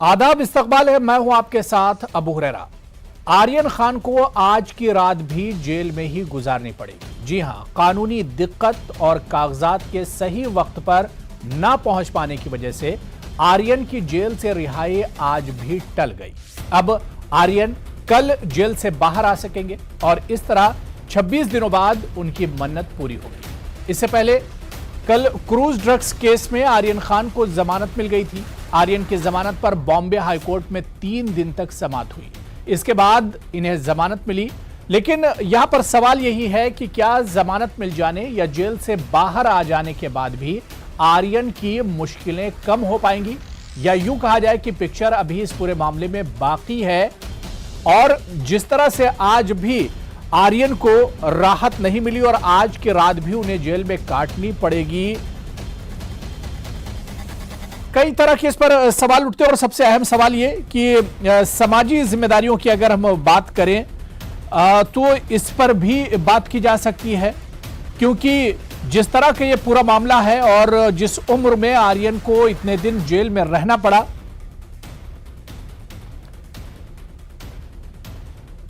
आदाब, इस्तकबाल है। मैं हूं आपके साथ अबू हुरैरा। आर्यन खान को आज की रात भी जेल में ही गुजारनी पड़ेगी। जी हां, कानूनी दिक्कत और कागजात के सही वक्त पर ना पहुंच पाने की वजह से आर्यन की जेल से रिहाई आज भी टल गई। अब आर्यन कल जेल से बाहर आ सकेंगे और इस तरह 26 दिनों बाद उनकी मन्नत पूरी होगी। इससे पहले कल क्रूज ड्रग्स केस में आर्यन खान को जमानत मिल गई थी। आर्यन की जमानत पर बॉम्बे हाईकोर्ट में 3 दिन तक समाअत हुई। इसके बाद इन्हें जमानत मिली, लेकिन यहां पर सवाल यही है कि क्या जमानत मिल जाने या जेल से बाहर आ जाने के बाद भी आर्यन की मुश्किलें कम हो पाएंगी, या यूं कहा जाए कि पिक्चर अभी इस पूरे मामले में बाकी है। और जिस तरह से आज भी आर्यन को राहत नहीं मिली और आज की रात भी उन्हें जेल में काटनी पड़ेगी, कई तरह के इस पर सवाल उठते हैं। और सबसे अहम सवाल ये कि समाजी जिम्मेदारियों की अगर हम बात करें तो इस पर भी बात की जा सकती है, क्योंकि जिस तरह का ये पूरा मामला है और जिस उम्र में आर्यन को इतने दिन जेल में रहना पड़ा,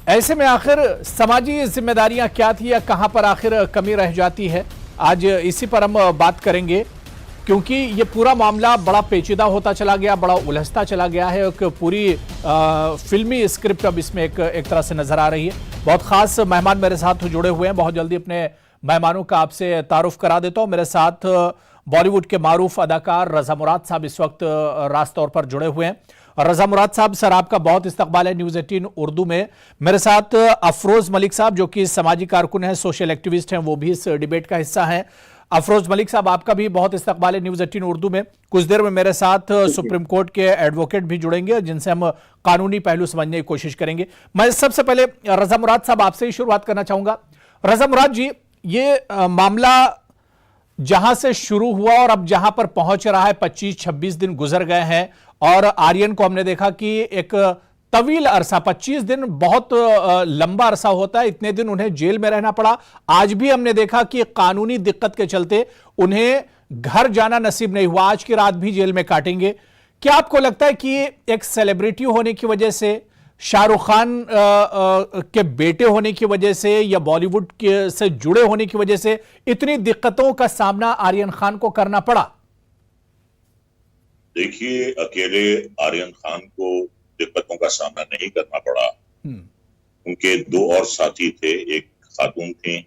ऐसे में आखिर समाजी जिम्मेदारियां क्या थी या कहां पर आखिर कमी रह जाती है, आज इसी पर हम बात करेंगे। क्योंकि ये पूरा मामला बड़ा पेचीदा होता चला गया, बड़ा उलझता चला गया है। एक पूरी फिल्मी स्क्रिप्ट अब इसमें एक तरह से नजर आ रही है। बहुत खास मेहमान मेरे साथ जुड़े हुए हैं। बहुत जल्दी अपने मेहमानों का आपसे तारुफ करा देता हूं। मेरे साथ बॉलीवुड के मारूफ अदाकार रजा मुराद साहब इस वक्त राज तौर पर जुड़े हुए हैं। रजा मुराद साहब, सर आपका बहुत इस्तकबाल है न्यूज़ 18 उर्दू में। मेरे साथ अफरोज मलिक साहब, जो कि सामाजिक कारकुन हैं, सोशल एक्टिविस्ट हैं, वो भी इस डिबेट का हिस्सा हैं। अफरोज मलिक साहब, आपका भी बहुत इस्तकबाल है न्यूज़ 18 उर्दू में। कुछ देर में मेरे साथ सुप्रीम कोर्ट के एडवोकेट भी जुड़ेंगे, जिनसे हम कानूनी पहलू समझने की कोशिश करेंगे। मैं सबसे पहले रजा मुराद साहब आपसे ही शुरुआत करना चाहूंगा। रजा मुराद जी, ये मामला जहां से शुरू हुआ और अब जहां पर पहुंच रहा है, 25-26 दिन गुजर गए हैं और आर्यन को हमने देखा कि एक तवील अरसा, 25 दिन बहुत लंबा अरसा होता है, इतने दिन उन्हें जेल में रहना पड़ा। आज भी हमने देखा कि कानूनी दिक्कत के चलते उन्हें घर जाना नसीब नहीं हुआ, आज की रात भी जेल में काटेंगे। क्या आपको लगता है कि एक सेलिब्रिटी होने की वजह से, शाहरुख खान के बेटे होने की वजह से या बॉलीवुड के से जुड़े होने की वजह से इतनी दिक्कतों का सामना आर्यन खान को करना पड़ा? देखिए, अकेले आर्यन खान को दिक्कतों का सामना नहीं करना पड़ा। उनके 2 और साथी थे, एक खातून थी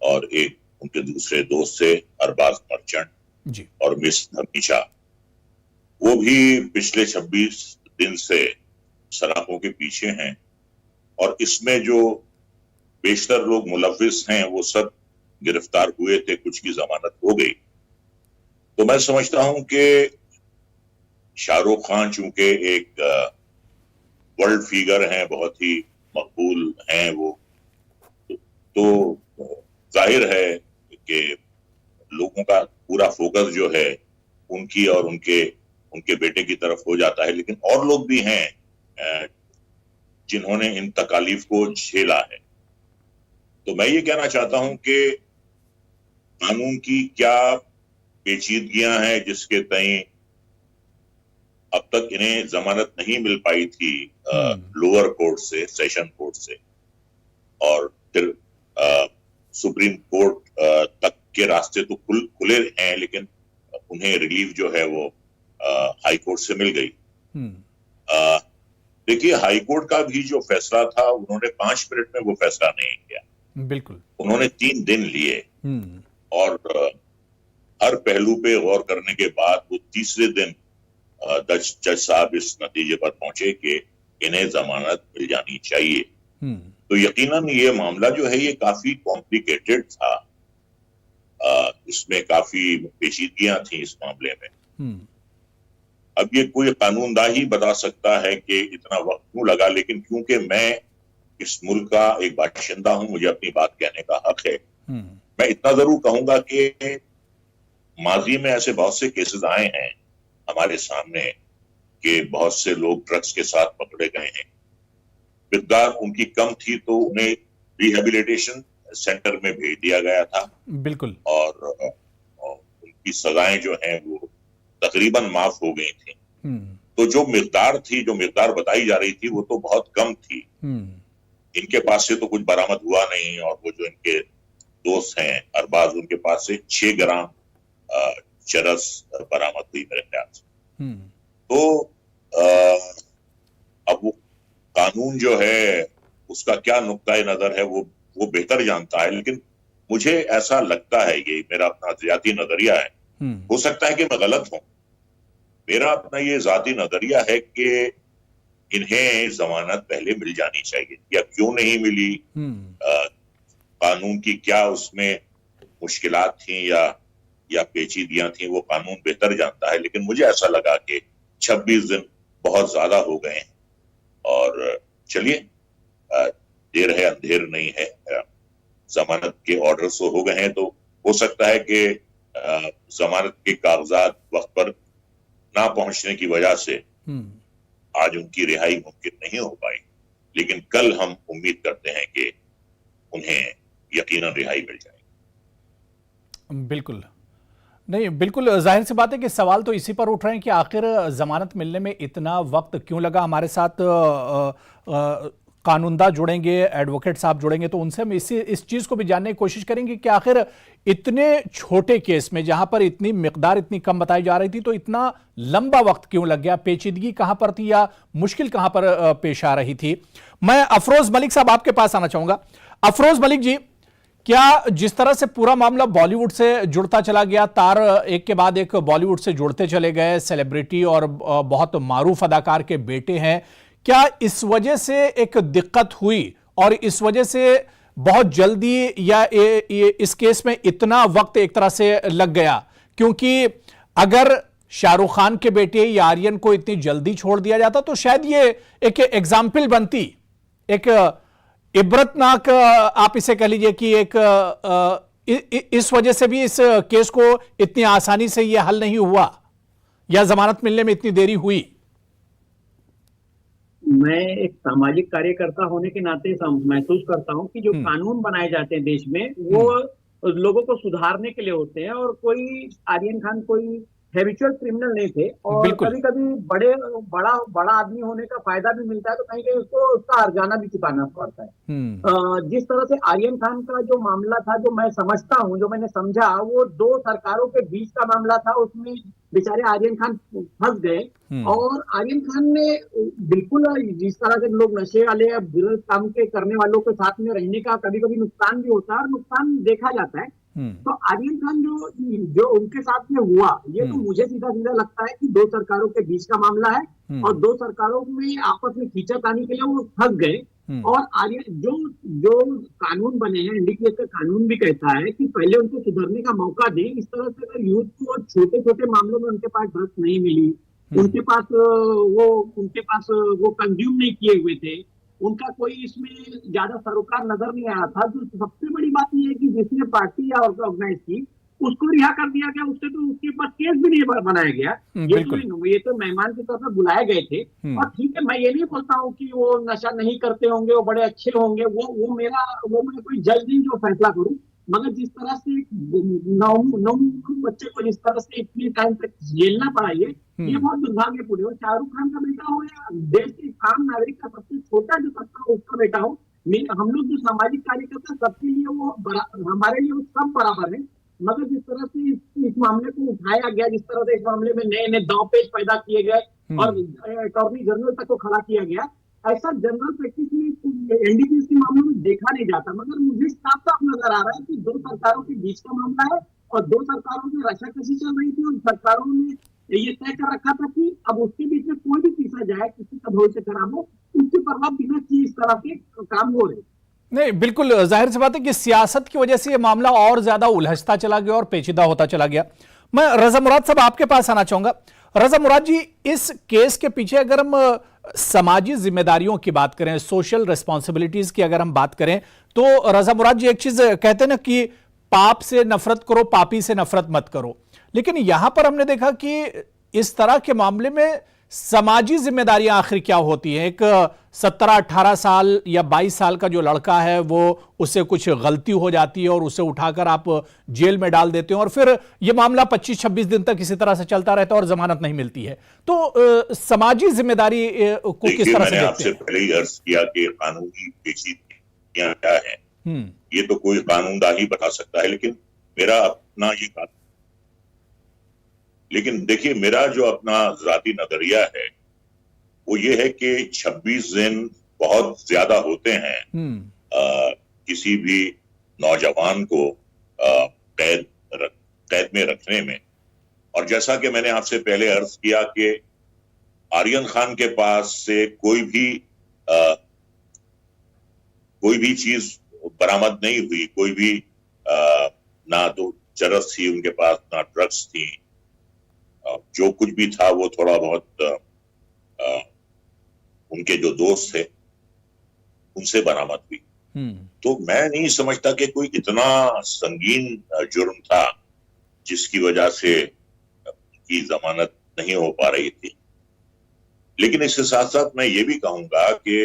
और एक उनके दूसरे दोस्त थे, अरबाज मर्चेंट जी और मिस धमीशा। वो भी पिछले 26 दिन से सलाखों के पीछे हैं और इसमें जो बेशतर लोग मुलविस हैं वो सब गिरफ्तार हुए थे, कुछ की जमानत हो गई। तो मैं समझता हूं कि शाहरुख खान चूंकि एक वर्ल्ड फिगर हैं, बहुत ही मकबूल हैं वो, तो जाहिर है कि लोगों का पूरा फोकस जो है उनकी और उनके बेटे की तरफ हो जाता है। लेकिन और लोग भी हैं जिन्होंने इन तकालीफ को झेला है। तो मैं ये कहना चाहता हूं कि कानून की क्या पेचीदगियां हैं जिसके तय अब तक इन्हें जमानत नहीं मिल पाई थी लोअर कोर्ट से, सेशन कोर्ट से, और फिर सुप्रीम कोर्ट तक के रास्ते तो खुले हैं, लेकिन उन्हें रिलीफ जो है वो हाई कोर्ट से मिल गई। देखिए, हाई कोर्ट का भी जो फैसला था, उन्होंने 5 मिनट में वो फैसला नहीं किया। बिल्कुल, उन्होंने 3 दिन लिए और हर पहलू पे गौर करने के बाद वो तीसरे दिन जज साहब इस नतीजे पर पहुंचे कि इन्हें जमानत मिल जानी चाहिए। तो यकीनन ये मामला जो है ये काफी कॉम्प्लिकेटेड था, इसमें काफी पेचीदगियां थी इस मामले में। अब ये कोई कानूनदा ही बता सकता है कि इतना वक्त क्यों लगा, लेकिन क्योंकि मैं इस मुल्क का एक बाशिंदा हूं, मुझे अपनी बात कहने का हक है। मैं इतना जरूर कहूंगा कि माजी में ऐसे बहुत से केसेस आए हैं हमारे सामने कि बहुत से लोग ड्रग्स के साथ पकड़े गए हैं, मिकदार उनकी कम थी तो उन्हें रिहेबिलिटेशन सेंटर में भेज दिया गया था। बिल्कुल, और उनकी सजाएं जो हैं वो तकरीबन माफ हो गई थी। तो जो मिकदार बताई जा रही थी वो तो बहुत कम थी। इनके पास से तो कुछ बरामद हुआ नहीं, और वो जो इनके दोस्त हैं अरबाज, उनके पास से 6 ग्राम चरस बरामद हुई मेरे ख्याल से। तो अब वो कानून जो है उसका क्या नुक्ताए नजर है वो बेहतर जानता है, लेकिन मुझे ऐसा लगता है, ये मेरा अपना ज़ाती नजरिया है, हो सकता है कि मैं गलत हूं, मेरा अपना ये ज़ाती नजरिया है कि इन्हें जमानत पहले मिल जानी चाहिए, या क्यों नहीं मिली, कानून की क्या उसमें मुश्किलात थी या पेचीदियां थी, वो कानून बेहतर जानता है। लेकिन मुझे ऐसा लगा कि 26 दिन बहुत ज्यादा हो गए हैं, और चलिए, देर है अंधेर नहीं है, जमानत के ऑर्डर्स हो गए हैं, तो हो सकता है कि जमानत के कागजात वक्त पर ना पहुंचने की वजह से आज उनकी रिहाई मुमकिन नहीं हो पाई, लेकिन कल हम उम्मीद करते हैं कि उन्हें यकीनन रिहाई मिल जाएगी। बिल्कुल नहीं, बिल्कुल जाहिर सी बात है कि सवाल तो इसी पर उठ रहे हैं कि आखिर जमानत मिलने में इतना वक्त क्यों लगा। हमारे साथ कानूनदा जुड़ेंगे, एडवोकेट साहब जुड़ेंगे, तो उनसे हम इस चीज़ को भी जानने की कोशिश करेंगे कि आखिर इतने छोटे केस में जहां पर इतनी मिकदार इतनी कम बताई जा रही थी, तो इतना लंबा वक्त क्यों लग गया, पेचीदगी कहां पर थी या मुश्किल कहां पर पेश आ रही थी। मैं अफरोज मलिक साहब आपके पास आना चाहूंगा। अफरोज मलिक जी, क्या जिस तरह से पूरा मामला बॉलीवुड से जुड़ता चला गया, तार एक के बाद एक बॉलीवुड से जुड़ते चले गए, सेलिब्रिटी और बहुत मारूफ अदाकार के बेटे हैं, क्या इस वजह से एक दिक्कत हुई और इस वजह से बहुत जल्दी या इस केस में इतना वक्त एक तरह से लग गया? क्योंकि अगर शाहरुख खान के बेटे या आर्यन को इतनी जल्दी छोड़ दिया जाता तो शायद ये एक एग्जाम्पल बनती, एक इबरतनाक आप इसे कह लीजिए कि एक इस वजह से भी इस केस को इतनी आसानी से ये हल नहीं हुआ या जमानत मिलने में इतनी देरी हुई। मैं एक सामाजिक कार्यकर्ता होने के नाते महसूस करता हूं कि जो कानून बनाए जाते हैं देश में वो लोगों को सुधारने के लिए होते हैं, और कोई आर्यन खान कोई हैबिचुअल क्रिमिनल नहीं थे, और कभी कभी बड़ा आदमी होने का फायदा भी मिलता है, तो कहीं कहीं उसको उसका हर्जाना भी चुकाना पड़ता है। जिस तरह से आर्यन खान का जो मामला था, जो मैं समझता हूँ, जो मैंने समझा, वो 2 सरकारों के बीच का मामला था। उसमें बेचारे आर्यन खान फंस गए, और आर्यन खान ने बिल्कुल जिस तरह के लोग नशे वाले या बुरे काम के करने वालों के साथ में रहने का कभी कभी नुकसान भी होता है, और नुकसान देखा जाता है। तो आर्यन खान जो उनके साथ में हुआ, ये तो मुझे सीधा सीधा लगता है कि 2 सरकारों के बीच का मामला है, और 2 सरकारों में आपस में खींचातानी के लिए वो फंस गए। और आर्यन जो कानून बने हैं, एनडीपीएस का कानून भी कहता है कि पहले उनको सुधरने का मौका दें। इस तरह से अगर यूथ को छोटे छोटे मामलों में उनके पास ड्रग्स नहीं मिली, उनके पास वो कंज्यूम नहीं किए हुए थे, उनका कोई इसमें ज्यादा सरोकार नजर नहीं आया था। जो सबसे बड़ी बात यह है कि जिसने पार्टी या ऑर्गेनाइज की उसको रिहा कर दिया गया, उससे तो उसके पास केस भी नहीं बनाया गया। ये तो मेहमान के तौर पर बुलाए गए थे। और ठीक है, मैं ये नहीं बोलता हूँ कि वो नशा नहीं करते होंगे, वो बड़े अच्छे होंगे, वो मैं कोई जज नहीं जो फैसला करूं, मगर जिस तरह से 9 बच्चे को जिस तरह से इतनी टाइम तक झेलना पड़ा, ये बहुत दुर्भाग्यपूर्ण है। शाहरुख खान का बेटा हो या देश के आम नागरिक का सबसे छोटा जो तबका हो उसका बेटा हो, हम लोग जो सामाजिक कार्यकर्ता सबके लिए वो हमारे लिए वो सब बराबर है। मगर जिस तरह से इस मामले को उठाया गया, जिस तरह से इस मामले में नए नए दांव पेच पैदा किए गए और अटॉर्नी जनरल तक को खड़ा किया गया, ऐसा जनरल प्रैक्टिस में एनडीपीएस के मामले में देखा नहीं जाता। मगर मुझे साफ साफ नजर आ रहा है कि 2 सरकारों के बीच का मामला है, और 2 सरकारों में रशाकशी चल रही थी, और सरकारों ने ये तय कर रखा था कि अब उसके बीच में कोई भी तीसरा जाए, किसी का भविष्य खराब हो, उसकी परवाह बिना किए इस तरह के काम हो रहे। नहीं, बिल्कुल जाहिर सी बात है कि सियासत की वजह से यह मामला और ज्यादा उलझता चला गया और पेचीदा होता चला गया। मैं रजा मुराद साहब आपके पास आना चाहूंगा। रजा मुराद जी, इस केस के पीछे अगर हम समाजी जिम्मेदारियों की बात करें, सोशल रिस्पॉन्सिबिलिटीज की अगर हम बात करें, तो रजा मुराद जी एक चीज कहते हैं ना कि पाप से नफरत करो, पापी से नफरत मत करो। लेकिन यहां पर हमने देखा कि इस तरह के मामले में समाजी जिम्मेदारियां आखिर क्या होती हैं? एक 17-18 साल या 22 साल का जो लड़का है वो उससे कुछ गलती हो जाती है और उसे उठाकर आप जेल में डाल देते हो और फिर ये मामला 25-26 दिन तक इसी तरह से चलता रहता है और जमानत नहीं मिलती है। तो समाजी जिम्मेदारी को किस तरह से देखते आपसे हैं? पहले ही अर्ज किया कि कानूनी पेचीदगियां क्या है, ये तो कोई कानूनदान ही बता सकता है, लेकिन देखिए मेरा जो अपना जाती नजरिया है वो ये है कि 26 दिन बहुत ज्यादा होते हैं किसी भी नौजवान को कैद में रखने में। और जैसा कि मैंने आपसे पहले अर्ज किया कि आर्यन खान के पास से कोई भी चीज बरामद नहीं हुई, कोई भी ना तो चरस थी उनके पास, ना ड्रग्स थी, जो कुछ भी था वो थोड़ा बहुत उनके जो दोस्त थे उनसे बरामद हुई। तो मैं नहीं समझता कि कोई इतना संगीन जुर्म था जिसकी वजह से उनकी जमानत नहीं हो पा रही थी। लेकिन इसके साथ साथ मैं ये भी कहूंगा कि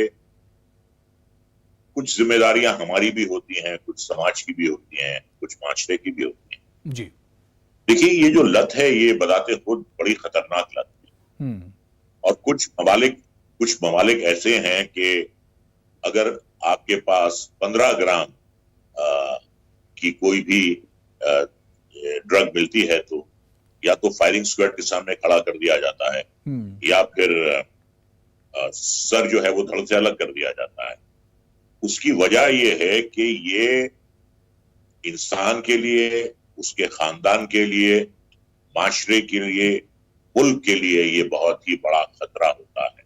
कुछ जिम्मेदारियां हमारी भी होती हैं, कुछ समाज की भी होती हैं, कुछ माशरे की भी होती हैं। जी देखिए ये जो लत है ये बताते खुद बड़ी खतरनाक लत है। और कुछ ममालिक ऐसे हैं कि अगर आपके पास 15 ग्राम की कोई भी ड्रग मिलती है तो या तो फायरिंग स्क्वाड के सामने खड़ा कर दिया जाता है या फिर सर जो है वो धड़ से अलग कर दिया जाता है। उसकी वजह ये है कि ये इंसान के लिए, उसके खानदान के लिए, माशरे के लिए, मुल्क के लिए ये बहुत ही बड़ा खतरा होता है।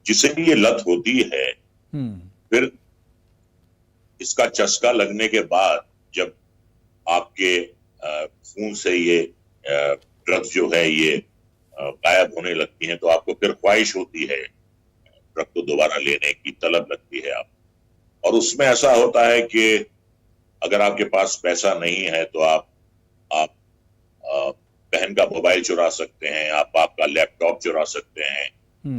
जिसे भी ये लत होती है फिर इसका चस्का लगने के बाद जब आपके खून से ये ड्रग्स जो है ये गायब होने लगती हैं तो आपको फिर ख्वाहिश होती है ड्रग को दोबारा लेने की, तलब लगती है आप। और उसमें ऐसा होता है कि अगर आपके पास पैसा नहीं है तो आप बहन का मोबाइल चुरा सकते हैं, आप बाप का लैपटॉप चुरा सकते हैं,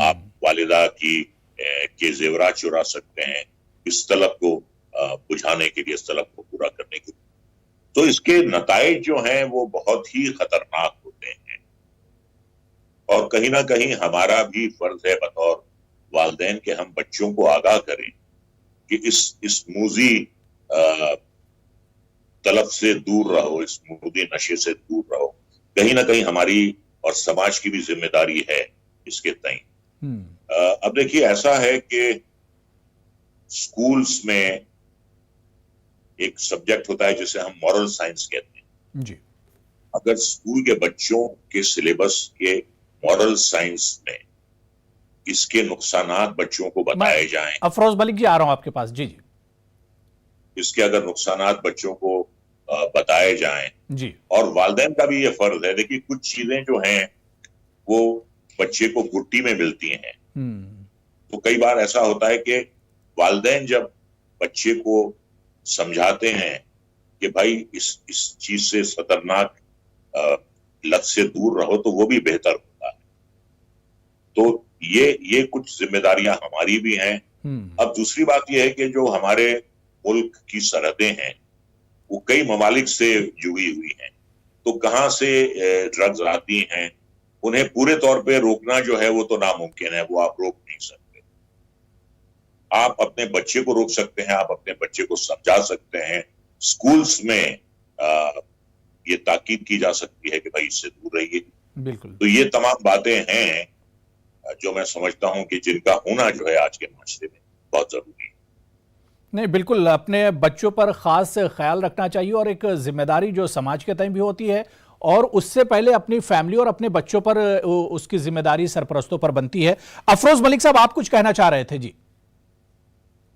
आप वालिदा के जेवरात चुरा सकते हैं इस तलब को बुझाने के लिए, इस तलब को पूरा करने के लिए। तो इसके नताइज जो हैं वो बहुत ही खतरनाक होते हैं और कहीं ना कहीं हमारा भी फर्ज है बतौर वालिदैन कि हम बच्चों को आगाह करें कि इस मूजी तलब से दूर रहो, इस मूजी नशे से दूर रहो। कहीं ना कहीं हमारी और समाज की भी जिम्मेदारी है इसके तय। अब देखिए ऐसा है कि स्कूल्स में एक सब्जेक्ट होता है जिसे हम मॉरल साइंस कहते हैं जी। अगर स्कूल के बच्चों के सिलेबस के मॉरल साइंस में इसके नुकसानात बच्चों को बताए जाएं, अफरोज मलिक जी आ रहा हूं आपके पास। जी जी। इसके अगर नुकसानात बच्चों को बताए जाएं जी, और वालिदैन का भी ये फर्ज है। देखिए कुछ चीजें जो हैं वो बच्चे को गुट्टी में मिलती हैं तो कई बार ऐसा होता है कि वालिदैन जब बच्चे को समझाते हैं कि भाई इस चीज से खतरनाक लत से दूर रहो तो वो भी बेहतर होता है। तो ये कुछ जिम्मेदारियां हमारी भी हैं। अब दूसरी बात यह है कि जो हमारे मुल्क की सरहदें हैं वो कई ममालिक से जुड़ी हुई हैं, तो कहां से ड्रग्स आती हैं उन्हें पूरे तौर पे रोकना जो है वो तो नामुमकिन है, वो आप रोक नहीं सकते। आप अपने बच्चे को रोक सकते हैं, आप अपने बच्चे को समझा सकते हैं। स्कूल्स में ये ताकीद की जा सकती है कि भाई इससे दूर रहिए। बिल्कुल। तो ये तमाम बातें हैं जो मैं समझता हूं कि जिनका होना जो है आज के माशरे में बहुत जरूरी है। नहीं, बिल्कुल अपने बच्चों पर खास ख्याल रखना चाहिए और एक जिम्मेदारी जो समाज के तय भी होती है और उससे पहले अपनी फैमिली और अपने बच्चों पर उसकी जिम्मेदारी सरपरस्तों पर बनती है। अफरोज मलिक साहब आप कुछ कहना चाह रहे थे? जी।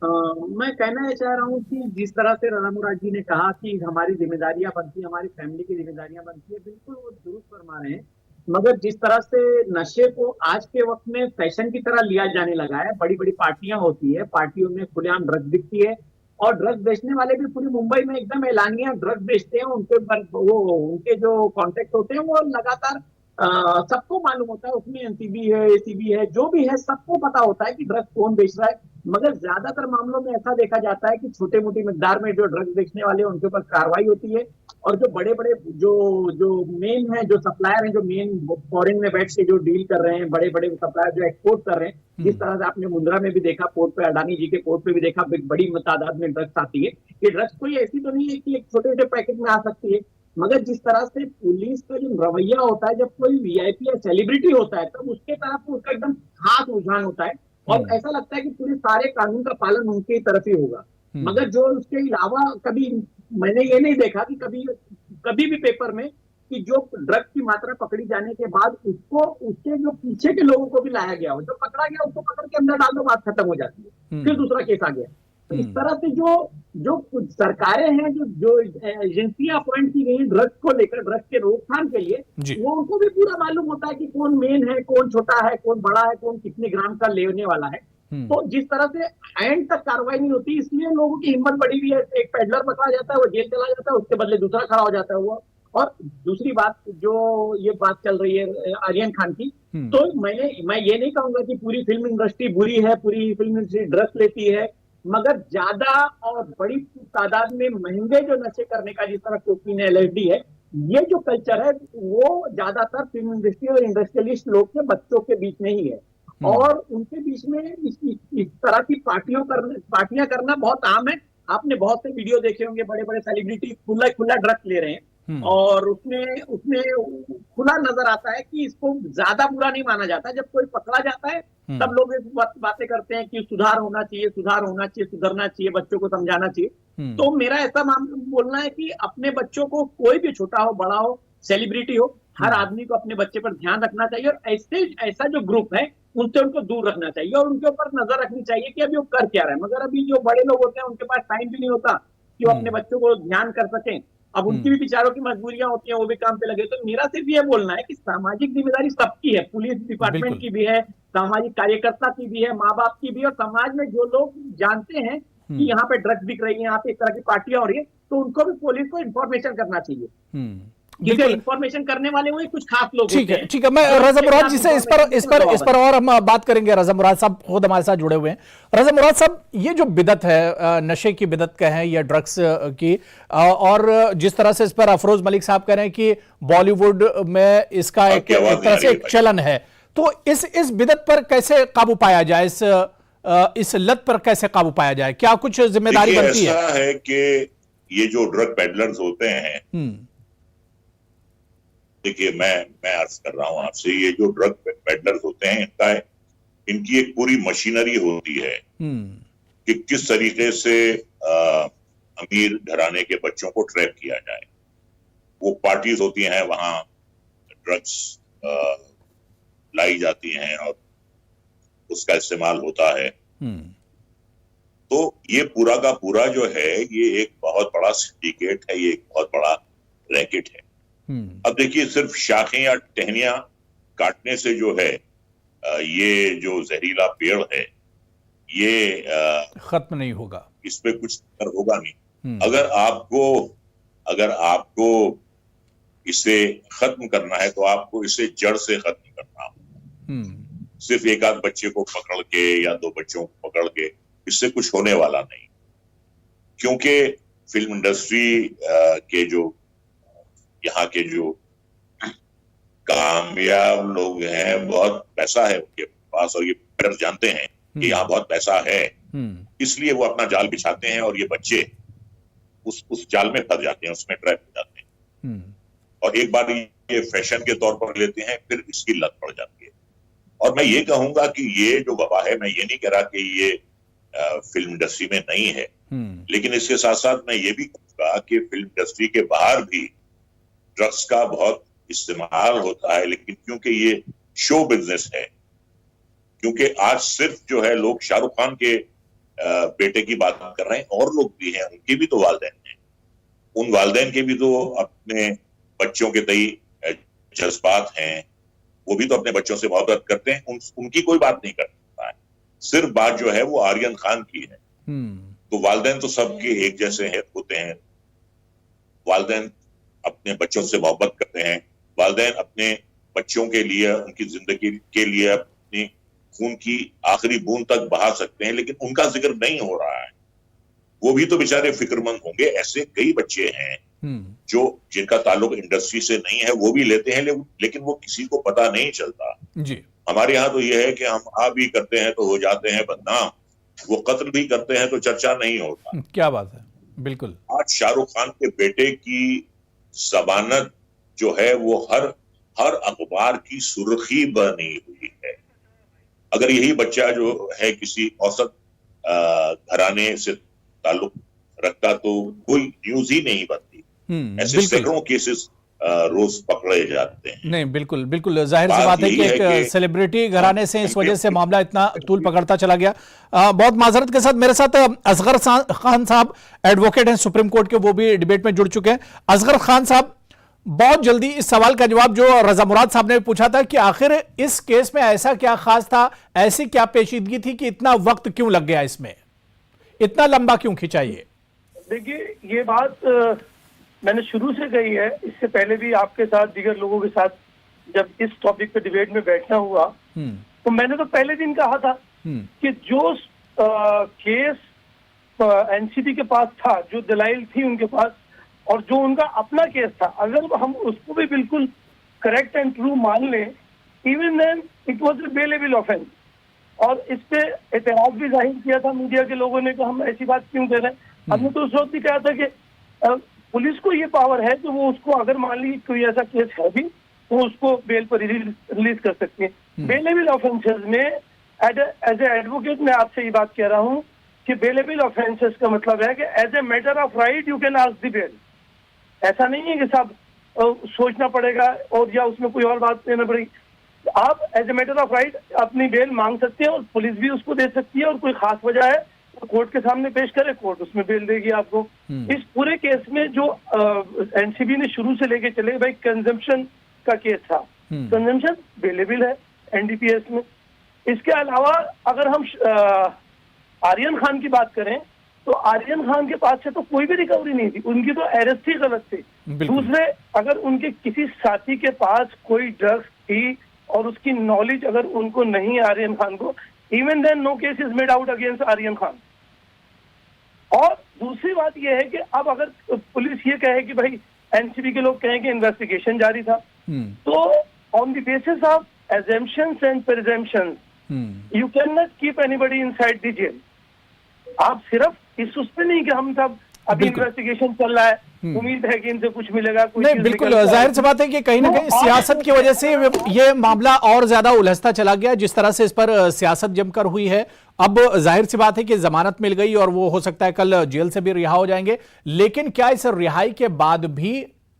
मैं कहना चाह रहा हूँ कि जिस तरह से राणा मुराद जी ने कहा कि हमारी जिम्मेदारियां बनती है, हमारी फैमिली की जिम्मेदारियां बनती है, बिल्कुल वो दुरुस्त फरमा रहे हैं। मगर जिस तरह से नशे को आज के वक्त में फैशन की तरह लिया जाने लगा है, बड़ी बड़ी पार्टियां होती है, पार्टियों में खुलेआम ड्रग्स बिकती है और ड्रग्स बेचने वाले भी पूरी मुंबई में एकदम एलानिया ड्रग्स बेचते हैं। उनके जो कॉन्टेक्ट होते हैं वो लगातार सबको मालूम होता है, उसमें एनसीबी है, एसीबी है, जो भी है, सबको पता होता है कि ड्रग्स कौन बेच रहा है। मगर ज्यादातर मामलों में ऐसा देखा जाता है कि छोटे मोटी मिकदार में जो ड्रग्स बेचने वाले हैं उनके ऊपर कार्रवाई होती है, और जो बड़े बड़े जो जो मेन है, जो सप्लायर हैं, जो मेन फॉरेन में बैठ के जो डील कर रहे हैं, बड़े बड़े सप्लायर जो एक्सपोर्ट कर रहे हैं, जिस तरह से आपने मुंद्रा में भी देखा, पोर्ट पे, अडानी जी के पोर्ट पे भी देखा, बड़ी तादाद में ड्रग्स आती है। ये ड्रग्स कोई ऐसी तो नहीं है कि एक छोटे छोटे पैकेट में आ सकती है, मगर जिस तरह से पुलिस का जो रवैया होता है, जब कोई वीआईपी या सेलिब्रिटी होता है तब उसके तरफ उसका एकदम खास रुझान होता है, और ऐसा लगता है कि पूरे सारे कानून का पालन उनकी तरफ ही होगा। मगर जो उसके अलावा कभी मैंने ये नहीं देखा कि कभी भी पेपर में कि जो ड्रग्स की मात्रा पकड़ी जाने के बाद उसको उसके जो पीछे के लोगों को भी लाया गया हो, जो पकड़ा गया उसको पकड़ के अंदर डाल दो, बात खत्म हो जाती है, फिर दूसरा केस आ गया। तो इस तरह से जो जो सरकारें हैं, जो एजेंसियां अपॉइंट की गई हैं ड्रग्स को लेकर, ड्रग्स के रोकथाम के लिए, वो उनको भी पूरा मालूम होता है कि कौन मेन है, कौन छोटा है, कौन बड़ा है, कौन कितने ग्राम का लेने वाला है। तो जिस तरह से एंड तक कार्रवाई नहीं होती, इसलिए लोगों की हिम्मत बढ़ी हुई है। एक पेडलर पकड़ा जाता है, वो जेल चला जाता है, उसके बदले दूसरा खड़ा हो जाता है वो। और दूसरी बात, जो ये बात चल रही है आर्यन खान की, तो मैं ये नहीं कहूंगा कि पूरी फिल्म इंडस्ट्री बुरी है, पूरी फिल्म इंडस्ट्री ड्रग्स लेती है, मगर ज्यादा और बड़ी तादाद में महंगे जो नशे करने का, जिस तरह कोकीन है, एलएसडी है, ये जो कल्चर है वो ज्यादातर फिल्म इंडस्ट्री और इंडस्ट्रियलिस्ट लोग के बच्चों के बीच में ही है, और उनके बीच में इस तरह की पार्टियां करना बहुत आम है। आपने बहुत से वीडियो देखे होंगे, बड़े बड़े सेलिब्रिटी खुला ड्रग्स ले रहे हैं, और उसमें खुला नजर आता है कि इसको ज्यादा बुरा नहीं माना जाता। जब कोई पकड़ा जाता है तब लोग इस बातें करते हैं कि सुधार होना चाहिए, सुधरना चाहिए, बच्चों को समझाना चाहिए। तो मेरा ऐसा बोलना है कि अपने बच्चों को, कोई भी छोटा हो बड़ा हो, सेलिब्रिटी हो, हर आदमी को अपने बच्चे पर ध्यान रखना चाहिए, और ऐसा जो ग्रुप है उनसे उनको दूर रखना चाहिए, और उनके ऊपर नजर रखनी चाहिए कि अभी वो कर क्या रहे हैं। मगर अभी जो बड़े लोग होते हैं उनके पास टाइम भी नहीं होता कि वो अपने बच्चों को ध्यान कर सकें। अब उनकी भी बेचारों की मजबूरियां होती हैं, वो भी काम पे लगे। तो मेरा सिर्फ ये बोलना है कि सामाजिक जिम्मेदारी सबकी है, पुलिस डिपार्टमेंट की भी है, सामाजिक कार्यकर्ता की भी है, माँ बाप की भी, और समाज में जो लोग जानते हैं कि यहाँ पे ड्रग्स बिक रही है, यहाँ पे इस तरह की पार्टियां हो रही है, तो उनको भी पुलिस को इन्फॉर्मेशन करना चाहिए, क्योंकि इन्फॉर्मेशन करने वाले वही कुछ खास लोग होते हैं। ठीक है, मैं रज़ा मुराद जी से इस पर और हम बात करेंगे। रज़ा मुराद साहब खुद हमारे साथ जुड़े हुए हैं। रज़ा मुराद साहब, ये जो बिदत है, नशे की बिदत कहें या ड्रग्स की, और जिस तरह से इस पर अफरोज मलिक साहब कह रहे हैं कि बॉलीवुड में इसका एक तरह से एक चलन है, तो इस बिदत पर कैसे काबू पाया जाए, इस लत पर कैसे काबू पाया जाए? क्या कुछ जिम्मेदारी बनती है? ऐसा है कि ये जो ड्रग पेडलर्स होते हैं, देखिए मैं अर्ज कर रहा हूं आपसे, ये जो ड्रग पेडलर्स होते हैं, इनकी एक पूरी मशीनरी होती है कि किस तरीके से अमीर घराने के बच्चों को ट्रैप किया जाए। वो पार्टीज होती हैं, वहां ड्रग्स लाई जाती हैं और उसका इस्तेमाल होता है। तो ये पूरा का पूरा जो है, ये एक बहुत बड़ा सिंडिकेट है, ये एक बहुत बड़ा रैकेट है। अब देखिए, सिर्फ शाखें या टहनियां काटने से जो है, ये जो जहरीला पेड़ है, ये खत्म नहीं होगा, इस पे कुछ असर होगा नहीं। अगर आपको इसे खत्म करना है, तो आपको इसे जड़ से खत्म करना होगा। सिर्फ एक आध बच्चे को पकड़ के या दो बच्चों को पकड़ के इससे कुछ होने वाला नहीं, क्योंकि फिल्म इंडस्ट्री के जो यहाँ के जो कामयाब लोग हैं, बहुत पैसा है उनके पास, और ये पेडलर जानते हैं कि यहाँ बहुत पैसा है, इसलिए वो अपना जाल बिछाते हैं, और ये बच्चे उस जाल में फंस जाते हैं, उसमें ट्रैप हो जाते हैं। और एक बार ये फैशन के तौर पर लेते हैं, फिर इसकी लत पड़ जाती है। और मैं ये कहूंगा कि ये जो वबा है, मैं ये नहीं कह रहा कि ये फिल्म इंडस्ट्री में नहीं है, लेकिन इसके साथ साथ मैं ये भी कहूंगा कि फिल्म इंडस्ट्री के बाहर भी ड्रग्स का बहुत इस्तेमाल होता है। लेकिन क्योंकि ये शो बिजनेस है, क्योंकि आज सिर्फ जो है लोग शाहरुख खान के बेटे की बात कर रहे हैं, और लोग भी हैं, उनके भी तो वालिदैन हैं, उन वालिदैन के भी तो अपने बच्चों के तई जज्बात हैं, वो भी तो अपने बच्चों से मोहब्बत करते हैं, उनकी कोई बात नहीं करता है। सिर्फ बात जो है वो आर्यन खान की है। तो वालिदैन तो सबके एक जैसे होते हैं, वालिदैन अपने बच्चों से मोहब्बत करते हैं, वालिदैन अपने बच्चों के लिए, उनकी जिंदगी के लिए अपनी खून की आखिरी बूंद तक बहा सकते हैं, लेकिन उनका जिक्र नहीं हो रहा है। वो भी तो बेचारे फिक्रमंद होंगे। ऐसे कई बच्चे हैं जो जिनका ताल्लुक इंडस्ट्री से नहीं है, वो भी लेते हैं, लेकिन वो किसी को पता नहीं चलता जी। हमारे यहाँ तो ये है कि हम आ भी करते हैं तो हो जाते हैं बदनाम, वो कत्ल भी करते हैं तो चर्चा नहीं होता। क्या बात है, बिल्कुल। आज शाहरुख खान के बेटे की जमानत जो है वो हर अखबार की सुर्खी बनी हुई है। अगर यही बच्चा जो है किसी औसत घराने से ताल्लुक रखता तो कोई न्यूज ही नहीं बनती। ऐसे सैकड़ों केसेस रोज पकड़े जाते हैं। नहीं, बिल्कुल बिल्कुल जाहिर सी बात है कि एक सेलिब्रिटी घराने से इस वजह से मामला इतना तूल पकड़ता चला गया। बहुत माजरत के साथ मेरे साथ असगर खान साहब एडवोकेट हैं सुप्रीम कोर्ट के, वो भी डिबेट में जुड़ चुके हैं। असगर खान साहब, बहुत जल्दी इस सवाल का जवाब जो रजा मुराद साहब ने पूछा था कि आखिर इस केस में ऐसा क्या खास था, ऐसी क्या पेचीदगी थी कि इतना वक्त क्यों लग गया, इसमें इतना लंबा क्यों खिंचा ये? देखिए, ये बात मैंने शुरू से कही है, इससे पहले भी आपके साथ दीगर लोगों के साथ जब इस टॉपिक पे डिबेट में बैठना हुआ तो मैंने तो पहले दिन कहा था कि जो केस एनसीबी के पास था, जो दलाइल थी उनके पास और जो उनका अपना केस था, अगर हम उसको भी बिल्कुल करेक्ट एंड ट्रू मान लें, even then it was a bailable offence. और इस पे एतराज भी जाहिर किया था मीडिया के लोगों ने कि हम ऐसी बात क्यों कर रहे हैं। हमने तो उस वक्त भी कहा था कि पुलिस को ये पावर है कि वो उसको अगर मान ली कोई ऐसा केस है भी तो उसको बेल पर रिलीज कर सकती है। बेलेबल ऑफेंसेस में एज ए एडवोकेट मैं आपसे ये बात कह रहा हूँ कि बेलेबल ऑफेंसेस का मतलब है कि as a matter of right you can ask the bail. ऐसा नहीं है कि साहब सोचना पड़ेगा और या उसमें कोई और बात देना पड़ेगी। आप as a matter of right अपनी बेल मांग सकते हैं और पुलिस भी उसको दे सकती है, और कोई खास वजह है तो कोर्ट के सामने पेश करे, कोर्ट उसमें बेल देगी आपको। इस पूरे केस में जो एनसीबी ने शुरू से लेके चले भाई कंजम्पशन का केस था, कंजम्पशन बेलेबल है एनडीपीएस में। इसके अलावा अगर हम आर्यन खान की बात करें तो आर्यन खान के पास से तो कोई भी रिकवरी नहीं थी, उनकी तो अरेस्ट ही गलत थी। दूसरे, अगर उनके किसी साथी के पास कोई ड्रग्स थी और उसकी नॉलेज अगर उनको नहीं आर्यन खान को, even then no case is made out against Aryan Khan. और दूसरी बात यह है कि अब अगर पुलिस ये कहे कि भाई एनसीबी के लोग कहें कि इन्वेस्टिगेशन जारी था, तो on the basis of assumptions and presumptions you cannot keep anybody inside the jail। आप सिर्फ इस उस पे नहीं कि हम सब अभी इन्वेस्टिगेशन चल रहा है, उम्मीद है कि इनसे कुछ मिलेगा, कुछ नहीं, बिल्कुल जाहिर सी बात है कि कहीं ना कहीं सियासत की वजह से ये मामला और ज्यादा उलझता चला गया। जिस तरह से इस पर सियासत जमकर हुई है, अब जाहिर सी बात है कि जमानत मिल गई और वो हो सकता है कल जेल से भी रिहा हो जाएंगे। लेकिन क्या इस रिहाई के बाद भी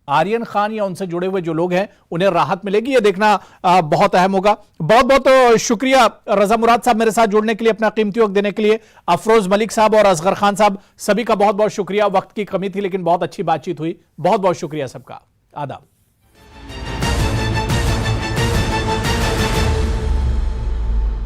आर्यन खान या उनसे जुड़े हुए जो लोग हैं उन्हें राहत मिलेगी, ये देखना बहुत अहम होगा। बहुत बहुत शुक्रिया रजा मुराद साहब मेरे साथ जुड़ने के लिए, अपना कीमती वक्त देने के लिए। अफरोज मलिक साहब और असगर खान साहब, सभी का बहुत बहुत शुक्रिया। वक्त की कमी थी लेकिन बहुत अच्छी बातचीत हुई। बहुत बहुत शुक्रिया सबका। आदाब।